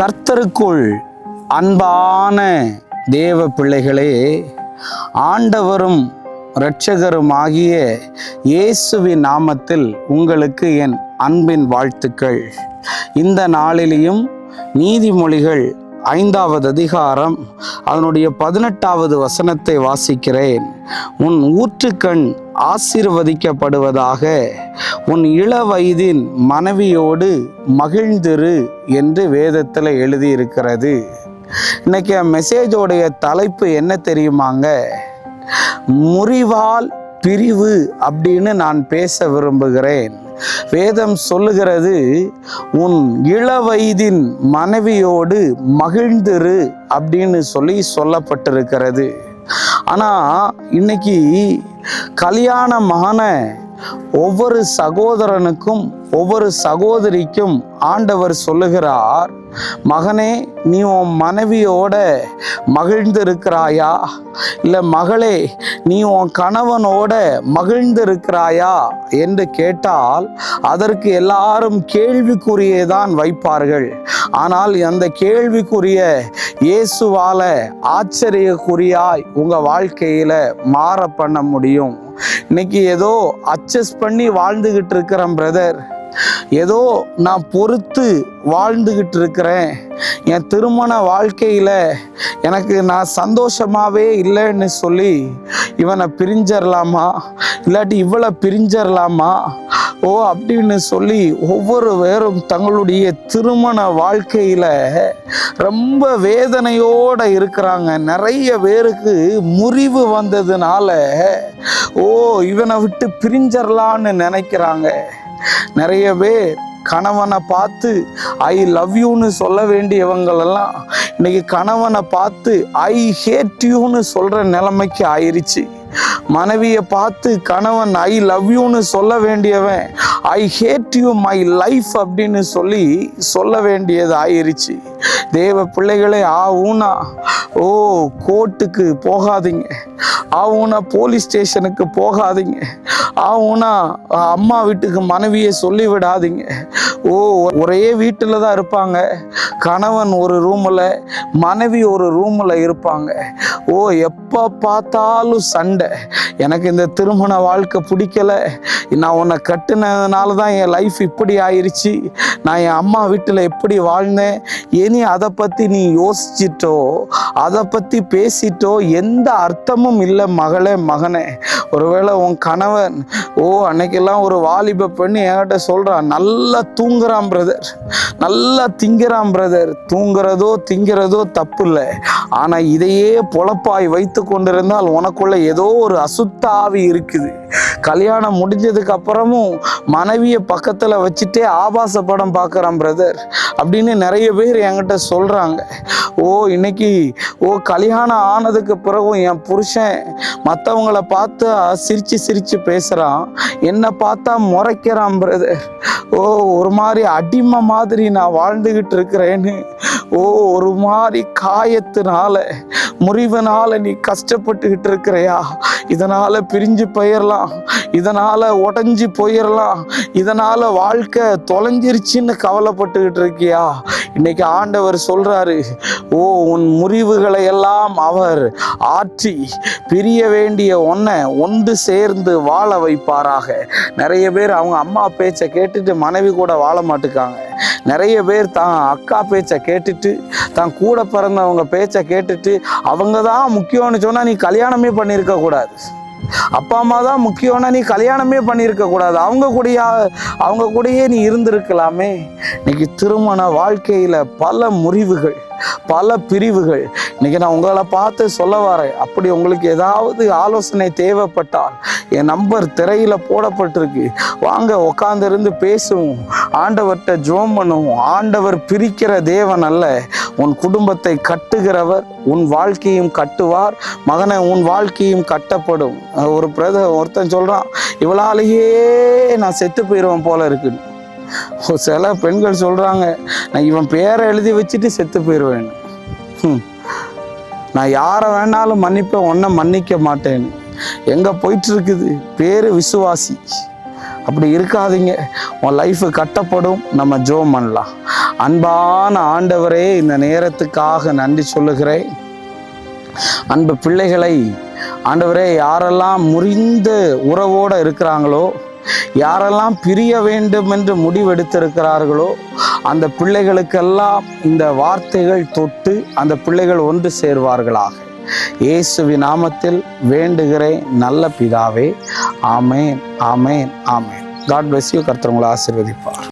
கர்த்தருக்குள் அன்பான தேவ பிள்ளைகளே, ஆண்டவரும் இரட்சகருமாகிய இயேசுவின் நாமத்தில் உங்களுக்கு என் அன்பின் வாழ்த்துக்கள். இந்த நாளிலேயும் நீதிமொழிகள் 5வது அதிகாரம் அதனுடைய 18வது வசனத்தை வாசிக்கிறேன். உன் ஊற்றுக்கண் ஆசீர்வதிக்கப்படுவதாக, உன் இள வயதின் மனைவியோடு மகிழ்ந்திரு என்று வேதத்தில் எழுதியிருக்கிறது. இன்னைக்கு மெசேஜோடைய தலைப்பு என்ன தெரியுமாங்க? முறிவால் பிரிவு அப்படின்னு நான் பேச விரும்புகிறேன். வேதம் சொல்லுகிறது, உன் இள வயதின் மனைவியோடு மகிழ்ந்திரு அப்படின்னு சொல்லப்பட்டிருக்கிறது. ஆனால் இன்னைக்கு கல்யாணமான ஒவ்வொரு சகோதரனுக்கும் ஒவ்வொரு சகோதரிக்கும் ஆண்டவர் சொல்லுகிறார், மகனே, நீ உன் மனைவியோட மகிழ்ந்திருக்கிறாயா? இல்லை மகளே, நீ உன் கணவனோட மகிழ்ந்திருக்கிறாயா என்று கேட்டால் அதற்கு எல்லாரும் கேள்விக்குறியேதான் வைப்பார்கள். ஆனால் அந்த கேள்விக்குரிய இயேசுவால ஆச்சரியக்குறியாய் உங்க வாழ்க்கையில மாற பண்ண முடியும். இன்னைக்கு ஏதோ அட்ஜஸ்ட் பண்ணி வாழ்ந்துகிட்டு இருக்கிறேன் பிரதர், ஏதோ நான் பொறுத்து வாழ்ந்துகிட்டு இருக்கிறேன், என் திருமண வாழ்க்கையில் எனக்கு நான் சந்தோஷமாகவே இல்லைன்னு சொல்லி இவனை பிரிஞ்சிடலாமா, இல்லாட்டி இவளை பிரிஞ்சிடலாமா அப்படின்னு சொல்லி ஒவ்வொரு பேரும் தங்களுடைய திருமண வாழ்க்கையில் ரொம்ப வேதனையோடு இருக்கிறாங்க. நிறைய பேருக்கு முறிவு வந்ததுனால இவனை விட்டு பிரிஞ்சிடலான்னு நினைக்கிறாங்க. நிறைய பேர் கணவனை பார்த்து ஐ லவ் யூன்னு சொல்ல வேண்டியவங்களெல்லாம் இன்னைக்கு கணவனை பார்த்து ஐ ஹேட் யூன்னு சொல்கிற நிலைமைக்கு ஆயிடுச்சு. மனைவியை பார்த்து கணவன் ஐ லவ் யூன்னு சொல்ல வேண்டியவன் ஐ ஹேட் யூ மை லைஃப் அப்படின்னு சொல்ல வேண்டியது ஆயிருச்சு. தேவ பிள்ளைகளே, ஊனா கோர்ட்டுக்கு போகாதீங்க, ஊனா போலீஸ் ஸ்டேஷனுக்கு போகாதீங்க, ஊனா அம்மா வீட்டுக்கு மனைவியை சொல்லி விடாதீங்க. ஒரே வீட்டில் தான் இருப்பாங்க, கணவன் ஒரு ரூமில் மனைவி ஒரு ரூமில் இருப்பாங்க. எப்போ பார்த்தாலும் சண்டை. எனக்கு இந்த திருமண வாழ்க்கை பிடிக்கலை, நான் உன்னை கட்டுனதுனால தான் என் லைஃப் இப்படி ஆயிடுச்சு, நான் என் அம்மா வீட்டில் எப்படி வாழ்ந்தேன், இனி அதை பற்றி நீ யோசிச்சிட்டோ அதை பற்றி பேசிட்டோ எந்த அர்த்தமும் இல்லை மகளே மகனே. ஒருவேளை உன் கணவன் அன்னைக்கெல்லாம் ஒரு வாலிப பெண்ணு என்கிட்ட சொல்கிறான், நல்லா தூங்குறான் பிரதர், நல்லா திங்கிறான் பிரதர். திங்கிறதோ தப்பு இல்லை, ஆனால் இதையே பொழப்பாய் வைத்து கொண்டிருந்தால் உனக்குள்ள ஏதோ ஒரு அசுத்த ஆவி இருக்குது. கல்யாணம் முடிஞ்சதுக்கு அப்புறமும் மனைவியை பக்கத்தில் வச்சுட்டே ஆபாச படம் பார்க்குறான் பிரதர் அப்படின்னு நிறைய பேர் என்கிட்ட சொல்கிறாங்க. இன்னைக்கு கல்யாணம் ஆனதுக்கு பிறகும் என் புருஷன் மற்றவங்களை பார்த்து சிரிச்சு பேசுகிறான், என்னை பார்த்தா முறைக்கிறான் பிரதர். ஒரு மாதிரி அடிமை மாதிரி நான் வாழ்ந்துக்கிட்டு இருக்கிறேன்னு ஒரு மாதிரி காயத்தினால முறிவுனால நீ கஷ்டப்பட்டுக்கிட்டு இருக்கிறையா? இதனால் பிரிஞ்சு போயிடலாம், இதனால் உடஞ்சி போயிடலாம், இதனால் வாழ்க்கை தொலைஞ்சிருச்சின்னு கவலைப்பட்டுக்கிட்டு இருக்கியா? இன்னைக்கு ஆண்டவர் சொல்கிறாரு, உன் முறிவுகளை எல்லாம் அவர் ஆற்றி பிரிய வேண்டிய ஒன்று சேர்ந்து வாழ வைப்பாராக. நிறைய பேர் அவங்க அம்மா பேச்சை கேட்டுட்டு மனைவி கூட வாழ மாட்டுக்காங்க. நிறைய பேர் தான் அக்கா பேச்சை கேட்டுட்டு தான் கூட பிறந்தவங்க பேச்சை கேட்டுட்டு அவங்க தான் முக்கியம்னு சொன்னால் நீ கல்யாணமே பண்ணியிருக்க கூடாது. அப்பா அம்மா தான் முக்கியம்னா நீ கல்யாணமே பண்ணியிருக்க கூடாது. அவங்க கூடயே நீ இருந்திருக்கலாமே. இன்னைக்கு திருமண வாழ்க்கையில் பல முறிவுகள், பல பிரிவுகள். இன்னைக்கு நான் உங்களை பார்த்து சொல்ல வரேன். அப்படி உங்களுக்கு ஏதாவது ஆலோசனை தேவைப்பட்டால் என் நம்பர் திரையில் போடப்பட்டிருக்கு, வாங்க உட்கார்ந்து பேசுவோம், ஆண்டவர்கிட்ட ஜெபம் பண்ணுவோம். ஆண்டவர் பிரிக்கிற தேவன் அல்ல, உன் குடும்பத்தை கட்டுகிறவர், உன் வாழ்க்கையும் கட்டுவார். மகனை, உன் வாழ்க்கையும் கட்டப்படும். ஒருத்தன் சொல்கிறான், இவளாலேயே நான் செத்து போயிடுவேன் போல இருக்குன்னு. சில பெண்கள் சொல்கிறாங்க, நான் இவன் பேரை எழுதி வச்சுட்டு செத்து போயிடுவேன், நான் யாரை வேணாலும் மன்னிப்பேன், ஒன்றை மன்னிக்க மாட்டேன்னு. எங்கே போயிட்டு இருக்குது? பேரு விசுவாசி. அப்படி இருக்காதீங்க. உன் லைஃப் கட்டப்படும். நம்ம ஜெபம் பண்ணலாம். அன்பான ஆண்டவரே, இந்த நேரத்துக்காக நன்றி சொல்லுகிறேன். அன்பு பிள்ளைகளை ஆண்டவரே, யாரெல்லாம் முறிந்த உறவோடு இருக்கிறாங்களோ, யாரெல்லாம் பிரிய வேண்டும் என்று முடிவெடுத்திருக்கிறார்களோ, அந்த பிள்ளைகளுக்கெல்லாம் இந்த வார்த்தைகள் தொட்டு அந்த பிள்ளைகள் ஒன்று சேர்வார்களாக. இயேசுவின் நாமத்தில் வேண்டுகிறேன் நல்ல பிதாவே. ஆமேன், ஆமேன், ஆமேன். God bless you. கர்த்தர் உங்களை ஆசீர்வதிப்பார்.